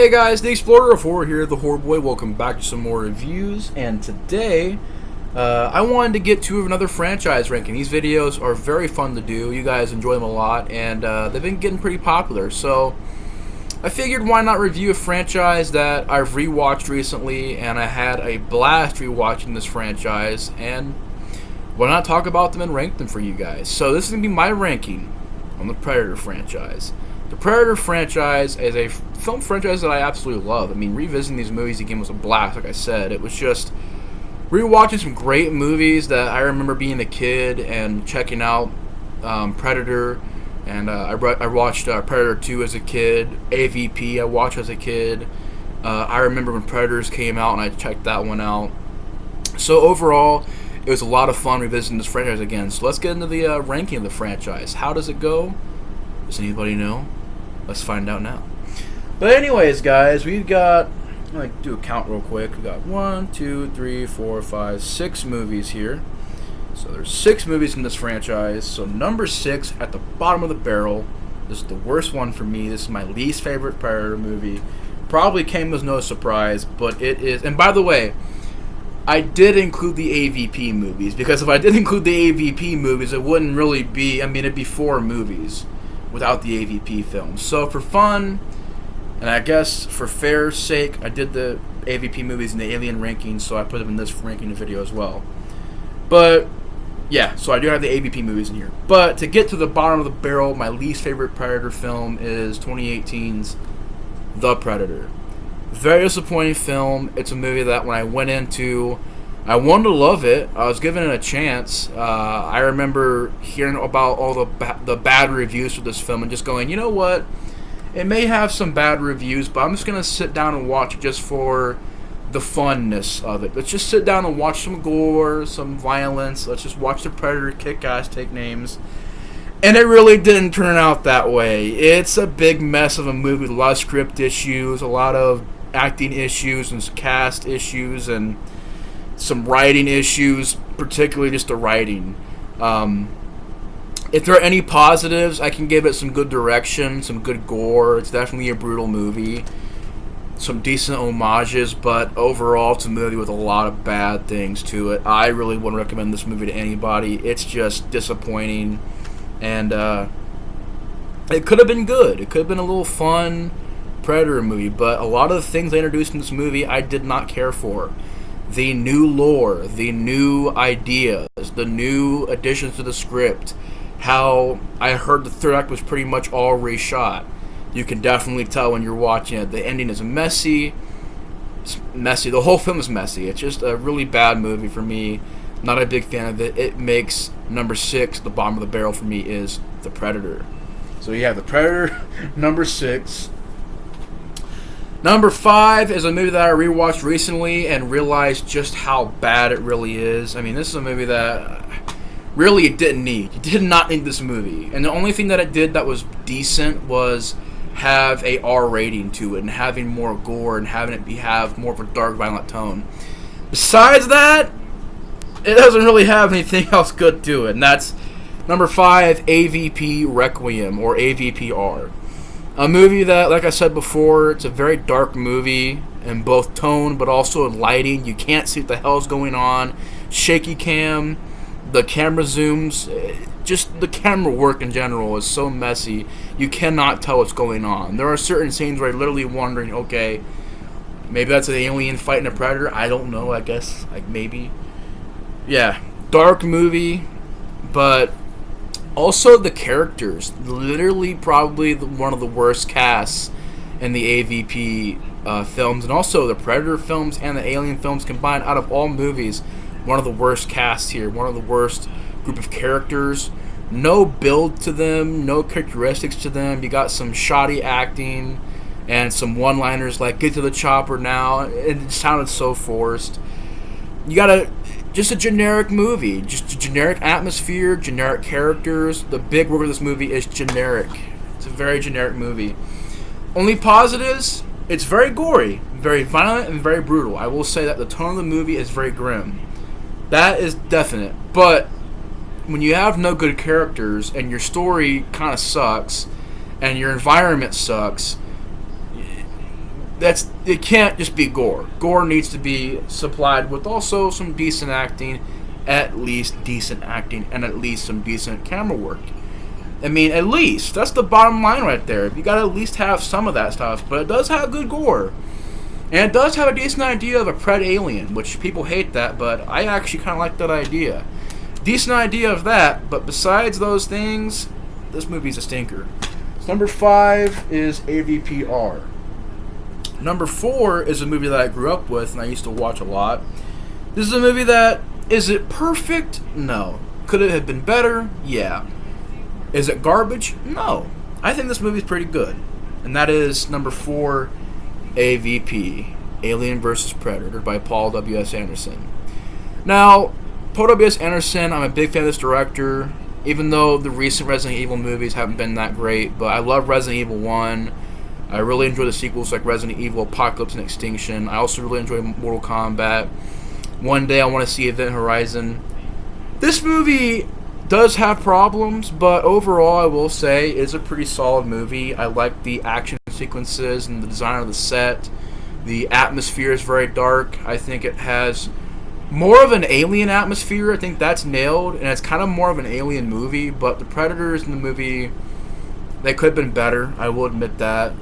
Hey guys, the Explorer of Horror here, the Horror Boy. Welcome back to some more reviews. And today, I wanted to get to another franchise ranking. These videos are very fun to do. You guys enjoy them a lot, and they've been getting pretty popular. So, I figured why not review a franchise that I've rewatched recently, and I had a blast rewatching this franchise, and why not talk about them and rank them for you guys. So, this is going to be my ranking on the Predator franchise. The Predator franchise is a film franchise that I absolutely love. I mean, revisiting these movies again was a blast, like I said. It was just rewatching some great movies that I remember being a kid and checking out. Predator, and I watched Predator 2 as a kid. AVP I watched as a kid. I remember when Predators came out and I checked that one out. So overall, it was a lot of fun revisiting this franchise again. So let's get into the ranking of the franchise. How does it go? Does anybody know? Let's find out now. But anyways, guys, we've got, like, do a count real quick. We got 1, 2, 3, 4, 5, 6 movies here. So there's 6 movies in this franchise. So number 6 at the bottom of the barrel. This is the worst one for me. This is my least favorite Predator movie. Probably came as no surprise, but it is. And by the way, I did include the AVP movies, because if I did include the AVP movies, it wouldn't really be. I mean, it'd be 4 movies without the AVP films. So for fun, and I guess for fair's sake, I did the AVP movies in the Alien ranking, so I put them in this ranking video as well. But yeah, so I do have the AVP movies in here. But to get to the bottom of the barrel, my least favorite Predator film is 2018's The Predator. Very disappointing film. It's a movie that when I went into, I wanted to love it. I was giving it a chance. I remember hearing about all the bad reviews for this film and just going, you know what? It may have some bad reviews, but I'm just going to sit down and watch it just for the funness of it. Let's just sit down and watch some gore, some violence. Let's just watch the Predator kick ass, take names. And it really didn't turn out that way. It's a big mess of a movie with a lot of script issues, a lot of acting issues and cast issues, and some writing issues, particularly just the writing. If there are any positives, I can give it some good direction, some good gore. It's definitely a brutal movie. Some decent homages, but overall it's a movie with a lot of bad things to it. I really wouldn't recommend this movie to anybody. It's just disappointing, and it could have been good. It could have been a little fun Predator movie, but a lot of the things they introduced in this movie I did not care for. The new lore, the new ideas, the new additions to the script, how I heard the third act was pretty much all reshot. You can definitely tell when you're watching it. The ending is messy. It's messy. The whole film is messy. It's just a really bad movie for me. Not a big fan of it. It makes number 6, the bottom of the barrel for me, is The Predator. So you have The Predator, number 6. Number 5 is a movie that I rewatched recently and realized just how bad it really is. I mean, this is a movie that really it didn't need. You did not need this movie. And the only thing that it did that was decent was have a R rating to it and having more gore and having it have more of a dark, violent tone. Besides that, it doesn't really have anything else good to it. And that's number 5, AVP Requiem, or AVPR. A movie that, like I said before, it's a very dark movie in both tone but also in lighting. You can't see what the hell's going on. Shaky cam, the camera zooms, just the camera work in general is so messy. You cannot tell what's going on. There are certain scenes where you're literally wondering, okay, maybe that's an alien fighting a predator. I don't know, I guess. Like, maybe. Yeah, dark movie, but also the characters, literally probably one of the worst casts in the AVP films, and also the Predator films and the Alien films combined. Out of all movies, one of the worst casts here, one of the worst group of characters. No build to them, no characteristics to them. You got some shoddy acting and some one-liners like "get to the chopper now." It sounded so forced. You got just a generic movie, just a generic atmosphere, generic characters. The big word of this movie is generic. It's a very generic movie. Only positives, it's very gory, very violent, and very brutal. I will say that the tone of the movie is very grim. That is definite. But when you have no good characters and your story kind of sucks and your environment sucks, it can't just be gore. Gore needs to be supplied with also some decent acting, at least decent acting, and at least some decent camera work. I mean, at least. That's the bottom line right there. You gotta at least have some of that stuff. But it does have good gore. And it does have a decent idea of a pred alien, which people hate that, but I actually kind of like that idea. Decent idea of that, but besides those things, this movie's a stinker. Number 5 is AVPR. Number 4 is a movie that I grew up with and I used to watch a lot. This is a movie that, is it perfect? No. Could it have been better? Yeah. Is it garbage? No. I think this movie's pretty good. And that is number 4, AVP, Alien vs. Predator by Paul W.S. Anderson. Now, Paul W.S. Anderson, I'm a big fan of this director, even though the recent Resident Evil movies haven't been that great, but I love Resident Evil 1. I really enjoy the sequels like Resident Evil, Apocalypse, and Extinction. I also really enjoy Mortal Kombat. One day I want to see Event Horizon. This movie does have problems, but overall I will say it's a pretty solid movie. I like the action sequences and the design of the set. The atmosphere is very dark. I think it has more of an alien atmosphere. I think that's nailed, and it's kind of more of an alien movie, but the Predators in the movie, they could have been better. I will admit that.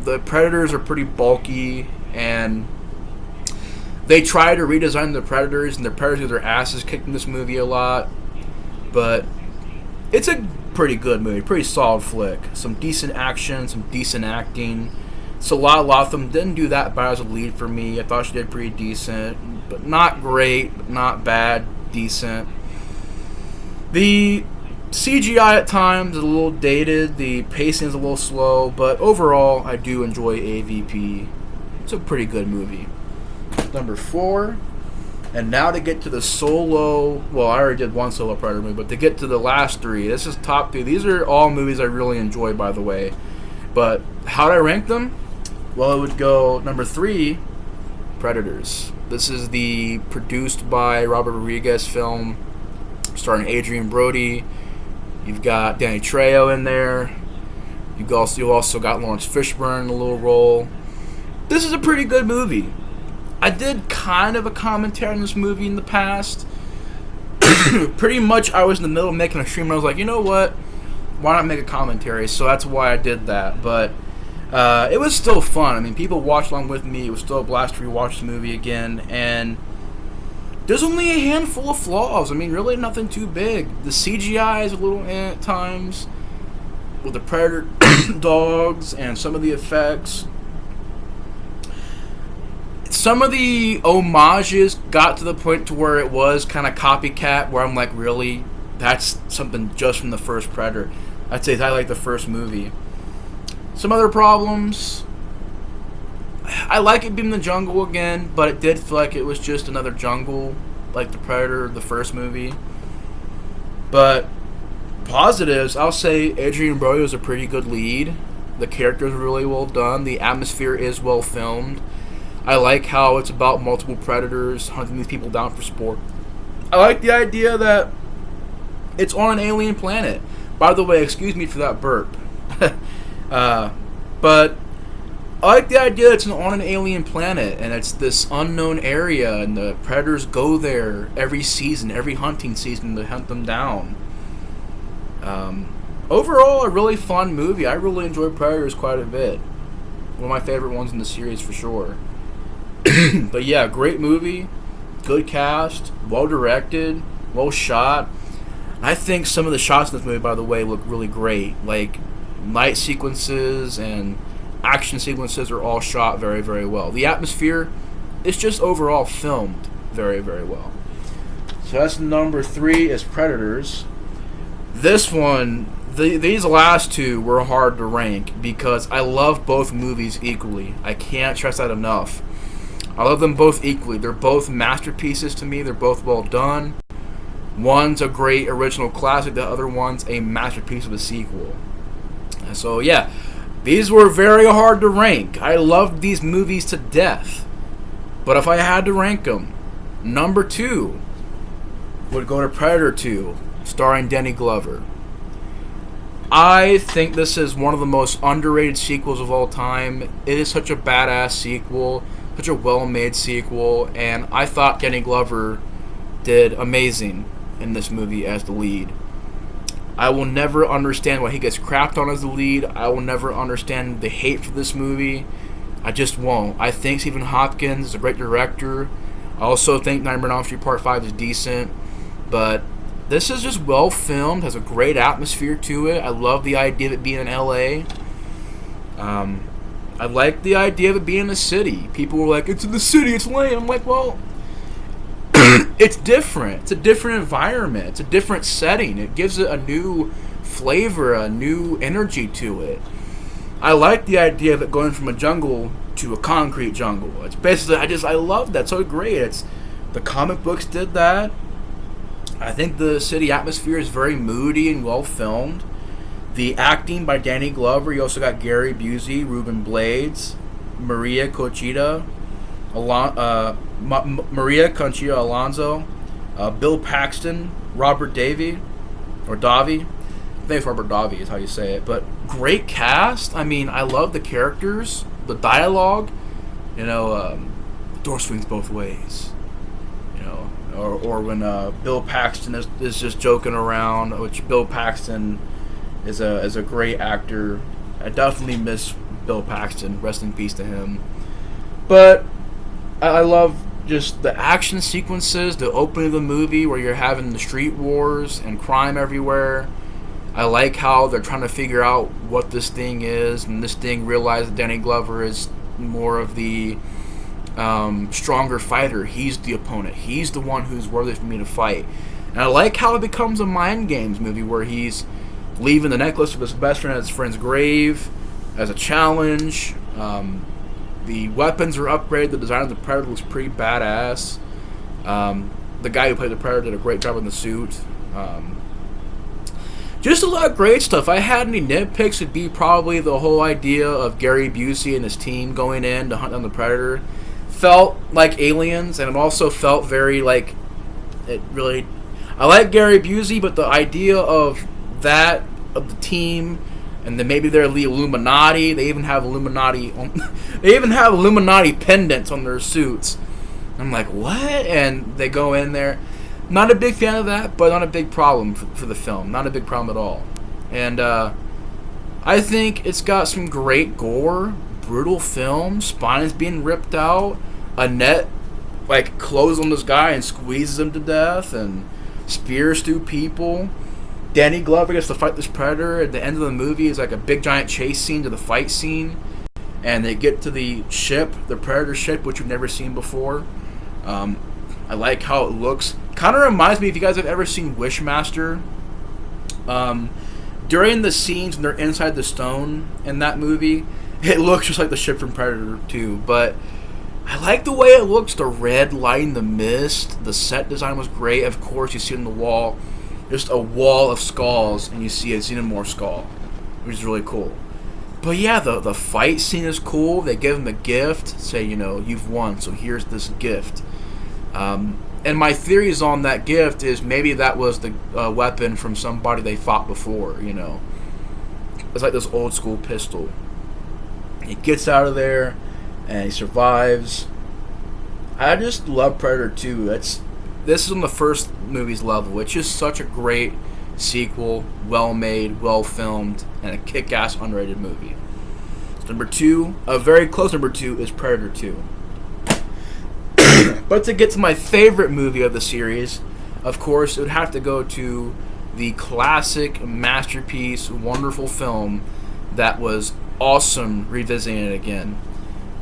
The Predators are pretty bulky, and they try to redesign the Predators, and the Predators get their asses kicked in this movie a lot. But it's a pretty good movie, pretty solid flick. Some decent action, some decent acting. Sola Lotham didn't do that bad as a lead for me. I thought she did pretty decent, but not great, but not bad, decent. The CGI at times is a little dated, the pacing is a little slow, but overall I do enjoy AVP. It's a pretty good movie. Number 4, and now to get to the solo, well, I already did one solo Predator movie, but to get to the last 3, this is top 3. These are all movies I really enjoy, by the way. But how do I rank them? Well, it would go number 3, Predators. This is the produced by Robert Rodriguez film, starring Adrian Brody. You've got Danny Trejo in there. You've also got Lawrence Fishburne in a little role. This is a pretty good movie. I did kind of a commentary on this movie in the past. Pretty much I was in the middle of making a stream and I was like, you know what? Why not make a commentary? So that's why I did that. But it was still fun. I mean, people watched along with me. It was still a blast to rewatch the movie again. And there's only a handful of flaws. I mean, really nothing too big. The CGI is a little at times with the Predator dogs and some of the effects. Some of the homages got to the point to where it was kind of copycat, where I'm like, really? That's something just from the first Predator. I'd say I like the first movie. Some other problems. I like it being in the jungle again, but it did feel like it was just another jungle, like the Predator, the first movie. But positives, I'll say Adrian Brody was a pretty good lead. The characters are really well done. The atmosphere is well filmed. I like how it's about multiple predators hunting these people down for sport. I like the idea that it's on an alien planet. By the way, excuse me for that burp. But I like the idea that it's on an alien planet and it's this unknown area and the predators go there every season, every hunting season to hunt them down. Overall, a really fun movie. I really enjoy Predators quite a bit. One of my favorite ones in the series for sure. But yeah, great movie, good cast, well directed, well shot. I think some of the shots in this movie, by the way, look really great. Like, night sequences and action sequences are all shot very, very well. The atmosphere is just overall filmed very, very well. So that's number 3 is Predators. This one, these last 2 were hard to rank because I love both movies equally. I can't stress that enough. I love them both equally. They're both masterpieces to me. They're both well done. One's a great original classic. The other one's a masterpiece of a sequel. So yeah, these were very hard to rank. I loved these movies to death. But if I had to rank them, number 2 would go to Predator 2, starring Danny Glover. I think this is one of the most underrated sequels of all time. It is such a badass sequel, such a well-made sequel, and I thought Danny Glover did amazing in this movie as the lead. I will never understand why he gets crapped on as the lead. I will never understand the hate for this movie. I just won't. I think Stephen Hopkins is a great director. I also think Nightmare on Elm Street Part 5 is decent, but this is just well filmed, has a great atmosphere to it. I love the idea of it being in LA. I like the idea of it being in the city. People were like, it's in the city, it's lame. I'm like, well, it's different. It's a different environment. It's a different setting. It gives it a new flavor, a new energy to it. I like the idea of it going from a jungle to a concrete jungle. It's basically, I love that. So great. It's the comic books did that. I think the city atmosphere is very moody and well filmed. The acting by Danny Glover. You also got Gary Busey, Ruben Blades, Maria Conchita Alonso, Bill Paxton, Robert Davey, or Davi. I think it's Robert Davi is how you say it. But great cast. I mean, I love the characters, the dialogue. You know, the door swings both ways. You know, or when Bill Paxton is just joking around, which Bill Paxton is a great actor. I definitely miss Bill Paxton. Rest in peace to him. But I love just the action sequences, the opening of the movie where you're having the street wars and crime everywhere. I like how they're trying to figure out what this thing is, and this thing realizes that Danny Glover is more of the stronger fighter. He's the opponent. He's the one who's worthy for me to fight. And I like how it becomes a mind games movie where he's leaving the necklace of his best friend at his friend's grave as a challenge. The weapons are upgraded. The design of the Predator looks pretty badass. The guy who played the Predator did a great job in the suit. Just a lot of great stuff. If I had any nitpicks, it'd be probably the whole idea of Gary Busey and his team going in to hunt down the Predator. Felt like Aliens, and it also felt very like it really. I like Gary Busey, but the idea of that of the team, and then maybe they're the Illuminati. They even have Illuminati. They even have Illuminati pendants on their suits. I'm like, what? And they go in there. Not a big fan of that, but not a big problem for the film. Not a big problem at all. And I think it's got some great gore, brutal film. Spine is being ripped out. Annette closes on this guy and squeezes him to death and spears through people. Danny Glover gets to fight this Predator. At the end of the movie is like a big giant chase scene to the fight scene. And they get to the ship, the Predator ship, which we've never seen before. I like how it looks. Kind of reminds me, if you guys have ever seen Wishmaster, during the scenes when they're inside the stone in that movie, it looks just like the ship from Predator 2. But I like the way it looks, the red lighting, the mist, the set design was great. Of course, you see it on the wall, just a wall of skulls, and you see a xenomorph skull, which is really cool. But yeah, the fight scene is cool. They give him a gift, say, you've won, so here's this gift. And my theories on that gift is maybe that was the weapon from somebody they fought before, It's like this old school pistol. He gets out of there, and he survives. I just love Predator 2. This is on the first movie's level, which is such a great sequel, well-made, well-filmed, and a kick-ass underrated movie. Number 2, a very close number 2, is Predator 2. But to get to my favorite movie of the series, of course, it would have to go to the classic masterpiece, wonderful film that was awesome revisiting it again.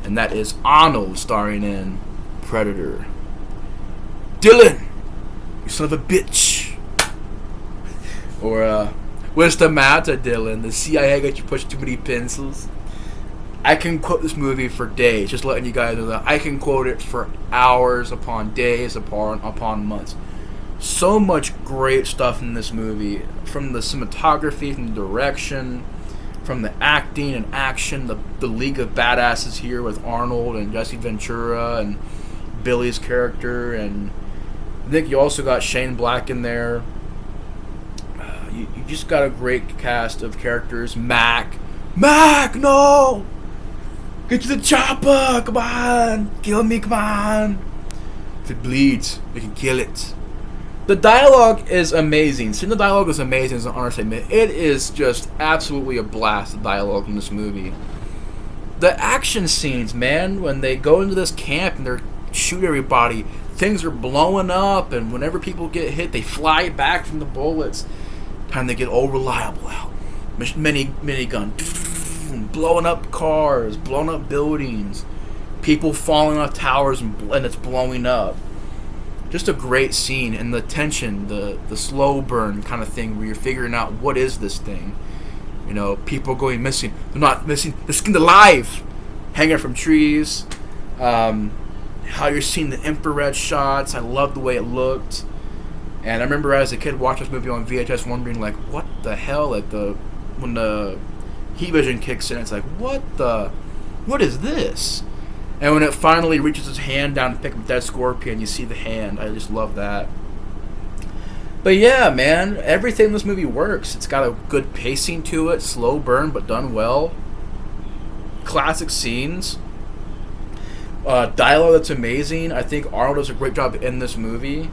And that is Arnold starring in Predator. Dylan, you son of a bitch. Or, what's the matter, Dylan? The CIA got you pushing too many pencils. I can quote this movie for days, just letting you guys know that I can quote it for hours upon days upon months. So much great stuff in this movie, from the cinematography, from the direction, from the acting and action, the League of Badasses here with Arnold and Jesse Ventura and Billy's character, and I think you also got Shane Black in there. You just got a great cast of characters. Mac, no! Get to the chopper! Come on! Kill me, come on! If it bleeds, we can kill it. The dialogue is amazing. Seeing the dialogue is amazing is an understatement. It is just absolutely a blast, the dialogue in this movie. The action scenes, man, when they go into this camp and they're shoot everybody, things are blowing up, and whenever people get hit, they fly back from the bullets. Time they get all reliable out. Minigun, blowing up cars, blowing up buildings, people falling off towers, and it's blowing up. Just a great scene, and the tension, the slow burn kind of thing, where you're figuring out what is this thing. You know, people going missing. They're not missing. They're skinned alive, hanging from trees. How you're seeing the infrared shots. I love the way it looked. And I remember as a kid watching this movie on VHS, wondering like, what the hell? Like when the heat vision kicks in, it's like, what is this? And when it finally reaches its hand down to pick up that scorpion, you see the hand. I just love that. But yeah, man, everything in this movie works. It's got a good pacing to it, slow burn, but done well. Classic scenes. Dialogue that's amazing. I think Arnold does a great job in this movie.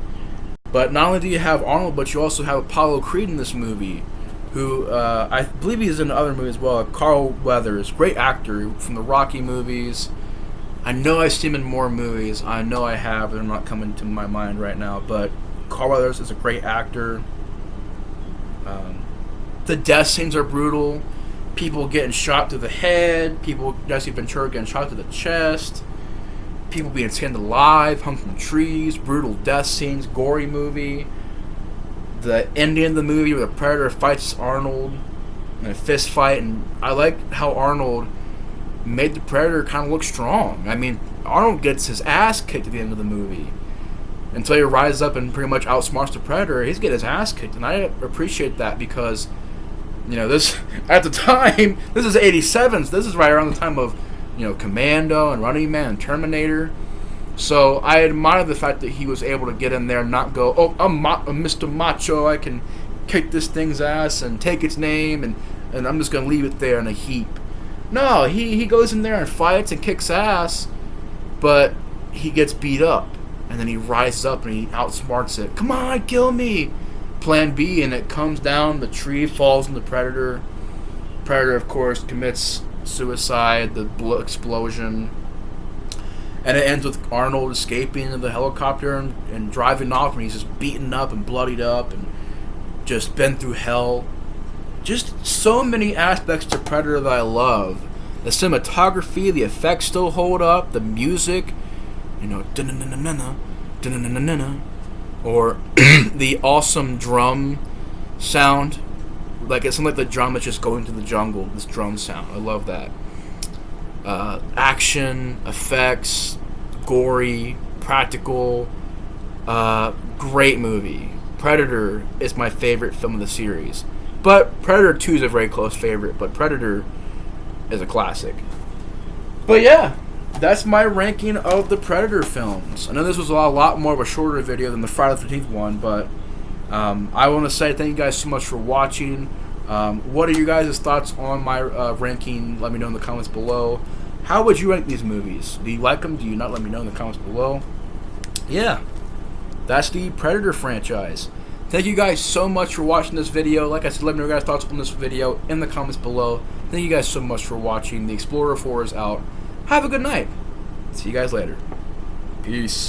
But not only do you have Arnold, but you also have Apollo Creed in this movie, who I believe he's in other movies as well. Carl Weathers, great actor from the Rocky movies. I know I've seen him in more movies. I know I have, and they're not coming to my mind right now. But Carl Weathers is a great actor. The death scenes are brutal. People getting shot through the head. Jesse Ventura getting shot through the chest. People being skinned alive, hung from trees. Brutal death scenes. Gory movie. The ending of the movie where the Predator fights Arnold in a fist fight. And I like how Arnold made the Predator kind of look strong. I mean, Arnold gets his ass kicked at the end of the movie. Until he rises up and pretty much outsmarts the Predator, he's getting his ass kicked. And I appreciate that because, you know, this, at the time, this is 87, so this is right around the time of, you know, Commando and Running Man and Terminator. So I admire the fact that he was able to get in there and not go, oh, I'm Mr. Macho, I can kick this thing's ass and take its name, and I'm just going to leave it there in a heap. No, he goes in there and fights and kicks ass, but he gets beat up. And then he rises up and he outsmarts it. Come on, kill me! Plan B, and it comes down, the tree falls on the Predator. Predator, of course, commits suicide, the explosion. And it ends with Arnold escaping in the helicopter and driving off, and he's just beaten up and bloodied up and just been through hell. Just so many aspects to Predator that I love. The cinematography, the effects still hold up, the music, you know, or the awesome drum sound. Like it's something like the drum that's just going to the jungle, this drum sound. I love that. Action, effects, gory, practical, great movie. Predator is my favorite film of the series. But Predator 2 is a very close favorite, but Predator is a classic. But yeah, that's my ranking of the Predator films. I know this was a lot more of a shorter video than the Friday the 13th one, but I want to say thank you guys so much for watching. What are you guys' thoughts on my ranking? Let me know in the comments below. How would you rank these movies? Do you like them? Do you not? Let me know in the comments below. Yeah, that's the Predator franchise. Thank you guys so much for watching this video. Like I said, let me know your guys' thoughts on this video in the comments below. Thank you guys so much for watching. The Explorer 4 is out. Have a good night. See you guys later. Peace.